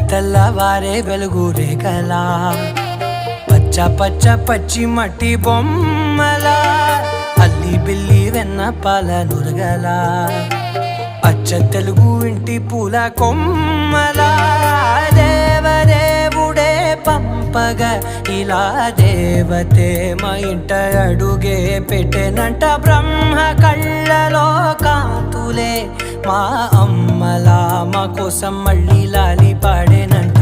తెల్లవారే వెలుగు రేఖలా పచ్చ పచ్చ పచ్చి మట్టి బొమ్మలా అల్లి బిల్లి వెన్న పాల నురగలా అచ్చ తెలుగు ఇంటి పూల కొమ్మలా దేవదేవుడే పంపగా ఇలా దేవతే మా ఇంట అడుగే పెట్టెనంట బ్రహ్మ కళ్ళలో కాంతులే మా అమ్మలా మా కోసం మళ్ళీ లాలి పాడేనంట.